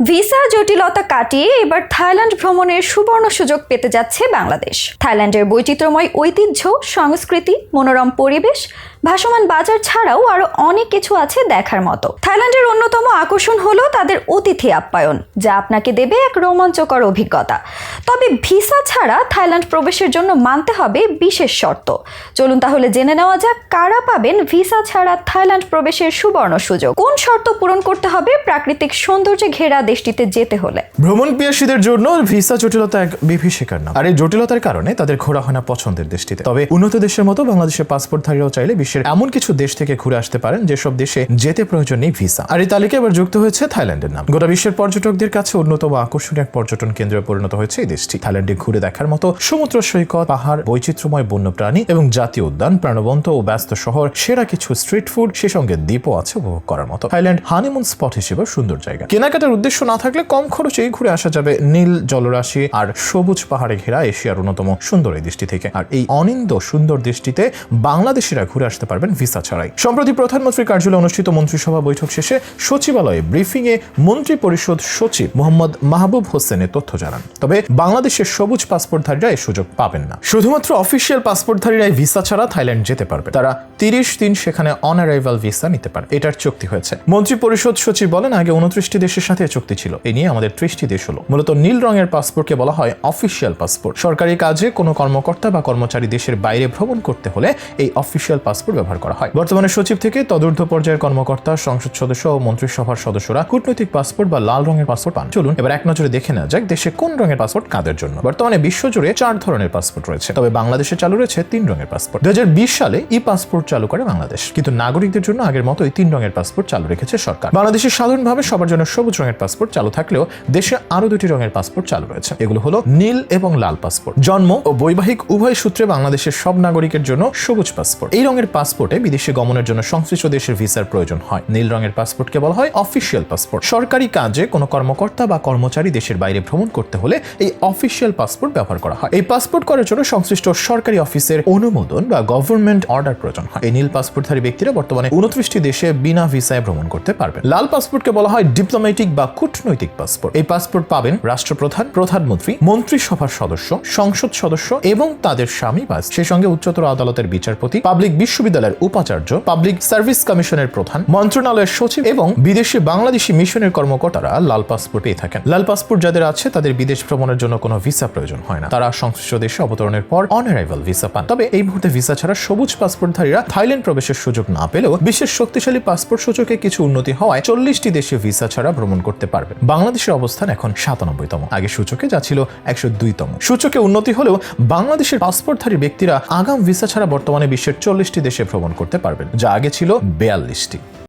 Visa জটিলতা কাটিয়ে এবার থাইল্যান্ড ভ্রমণের সুবর্ণ সুযোগ পেতে যাচ্ছে বাংলাদেশ। থাইল্যান্ডের বৈচিত্র্যময় ঐতিহ্য, সংস্কৃতি, মনোরম পরিবেশ, ভাসমান বাজার ছাড়াও আরো অনেক কিছু আছে দেখার মতো। থাইল্যান্ডের অন্যতম আকর্ষণ হলো তাদের অতিথি আপ্যায়ন, যা আপনাকে দেবে এক রোমাঞ্চকর অভিজ্ঞতা। তবে ভিসা ছাড়া থাইল্যান্ড প্রবেশের জন্য মানতে হবে বিশেষ শর্ত। চলুন তাহলে জেনে নেওয়া যাক কারা পাবেন ভিসা ছাড়া থাইল্যান্ড প্রবেশের সুবর্ণ সুযোগ। কোন শর্ত পূরণ করতে হবে প্রাকৃতিক সৌন্দর্যে ঘেরা দেশটিতে যেতে হলে। ভ্রমণ পিয়াসীদের জন্য ভিসা জটিলতা এক বিভীষিকার নাম। আর এই জটিলতার কারণে তাদের ঘোরা হয় না পছন্দের দেশটিতে। তবে উন্নত দেশের মতো বাংলাদেশের পাসপোর্টধারীরাও চাইলে বিশ্বের এমন কিছু দেশ থেকে ঘুরে আসতে পারেন যেসব দেশে যেতে প্রয়োজন নেই ভিসা। আর এই তালিকায় এবার যুক্ত হয়েছে থাইল্যান্ডের নাম। গোটা বিশ্বের পর্যটকদের কাছে অন্যতম আকর্ষণীয় এক পর্যটন কেন্দ্রে পরিণত হয়েছে এই দেশটি। থাইল্যান্ডে ঘুরে দেখার মতো সমুদ্র সৈকত, পাহাড়, বৈচিত্র্যময় বন্যপ্রাণী এবং জাতীয় উদ্যান, প্রাণবন্ত ও ব্যস্ত শহর, সেরা কিছু স্ট্রিট ফুড, সে সঙ্গে দ্বীপও আছে উপভোগ করার মতো। থাইল্যান্ড হানিমুন স্পট হিসেবে সুন্দর জায়গা। কেনাকাটার উদ্দেশ্য না থাকলে কম খরচেই ঘুরে আসা যাবে নীল জলরাশি আর সবুজ পাহাড়ে ঘেরা এশিয়ার অন্যতম সুন্দর এই দেশটি থেকে। আর এই অনিন্দ সুন্দর দেশটিতে বাংলাদেশিরা ঘুরে আসতে পারবেন ভিসা ছাড়াই। সম্প্রতি প্রধানমন্ত্রীর কার্যালয়ে অনুষ্ঠিত মন্ত্রিসভা বৈঠক শেষে সচিবালয়ে ব্রিফিং এ মন্ত্রী পরিষদ সচিব মোহাম্মদ মাহবুব হোসেনের তথ্য জানান। তবে বাংলাদেশের সবুজ পাসপোর্টধারীরা এই সুযোগ পাবেন না। শুধুমাত্র অফিসিয়াল পাসপোর্টধারীরাই ভিসা ছাড়া থাইল্যান্ড যেতে পারবে। তারা 30 দিন সেখানে অন অ্যারাইভাল ভিসা নিতে পারে। এটার চুক্তি হয়েছে। মন্ত্রী পরিষদ সচিব বলেন, আগে 29টি দেশের সাথে চুক্তি ছিল। এ নিয়ে আমাদের 30টি দেশ হলো। মূলত নীল রঙের পাসপোর্টকে বলা হয় অফিসিয়াল পাসপোর্ট। সরকারি কাজে কোনো কর্মকর্তা বা কর্মচারী দেশের বাইরে ভ্রমণ করতে হলে এই অফিসিয়াল পাসপোর্ট ব্যবহার করা হয়। বর্তমানে সচিব থেকে তদূর্ধ্ব পর্যায়ের কর্মকর্তা, সংসদ সদস্য ও মন্ত্রিসভার সদস্যরা কূটনৈতিক পাসপোর্ট বা লাল রঙের পাসপোর্ট পান। চলুন এবার এক নজরে দেখে নেওয়া যাক দেশে কোন রঙের পাসপোর্ট কাদের জন্য। বর্তমানে বিশ্বজুড়ে 4 ধরনের পাসপোর্ট রয়েছে। তবে বাংলাদেশে চালু রয়েছে 3 রঙের পাসপোর্ট। 2020 সালে ই পাসপোর্ট চালু করে বাংলাদেশ। কিন্তু নাগরিকদের জন্য আগের মতোই 3 রঙের পাসপোর্ট চালু রেখেছে সরকার। বাংলাদেশে সাধারণভাবে সবার জন্য সবুজ রঙের পাসপোর্ট চালু থাকলেও দেশে আরো 2টি রঙের পাসপোর্ট চালু রয়েছে। এগুলো হলো নীল এবং লাল পাসপোর্ট। জন্ম ও বৈবাহিক উভয় সূত্রে বাংলাদেশের সব নাগরিকের জন্য সবুজ পাসপোর্ট। এই রঙের পাসপোর্টে বিদেশে গমনের জন্য সংশ্লিষ্ট দেশের ভিসার প্রয়োজন হয়। নীল রঙের পাসপোর্টকে বলা হয় অফিসিয়াল পাসপোর্ট। সরকারি কাজে কোনো কর্মকর্তা বা কর্মচারী দেশের বাইরে ভ্রমণ করতে হলে এই অফিসিয়াল পাসপোর্ট ব্যবহার করা হয়। এই পাসপোর্ট করার জন্য সংশ্লিষ্ট সরকারি অফিসের অনুমোদন বা গভর্নমেন্ট অর্ডার প্রয়োজন হয়। এই নীল পাসপোর্টধারী ব্যক্তিরা বর্তমানে 29টি দেশে বিনা ভিসায় ভ্রমণ করতে পারবেন। লাল পাসপোর্টকে বলা হয় ডিপ্লোম্যাটিক বা কূটনৈতিক পাসপোর্ট। এই পাসপোর্ট পাবেন রাষ্ট্রপ্রধান, প্রধানমন্ত্রী, মন্ত্রিসভার সদস্য, সংসদ সদস্য এবং তাদের স্বামী বা সেই সঙ্গে উচ্চতর আদালতের বিচারপতি, পাবলিক বিশ্ববিদ্যালয়ের উপাচার্য, পাবলিক সার্ভিস কমিশনের প্রধান, মন্ত্রণালয়ের সচিব এবং বিদেশে বাংলাদেশি মিশনের কর্মকর্তারা লাল পাসপোর্ট পেয়ে থাকেন। লাল পাসপোর্ট যাদের আছে তাদের বিদেশ ভ্রমণের জন্য কোনো ভিসা প্রয়োজন হয় না। তারা সংশ্লিষ্ট দেশে অবতরণের পর অন অ্যারাইভাল ভিসা পান। তবে এই মুহূর্তে ভিসা ছাড়া সবুজ পাসপোর্টধারীরা থাইল্যান্ড প্রবেশের সুযোগ না পেলেও বিশ্বের শক্তিশালী পাসপোর্ট সূচকে কিছু উন্নতি হওয়ায় 40টি দেশে ভিসা ছাড়া ভ্রমণ করতে পারবে। বাংলাদেশের অবস্থান এখন 97তম। আগে সূচকে যা ছিল 102তম। সূচকে উন্নতি হলেও বাংলাদেশের পাসপোর্টধারী ব্যক্তিরা আগাম ভিসা ছাড়া বর্তমানে বিশ্বের 40টি দেশে ভ্রমণ করতে পারবেন, যা আগে ছিল 42টি।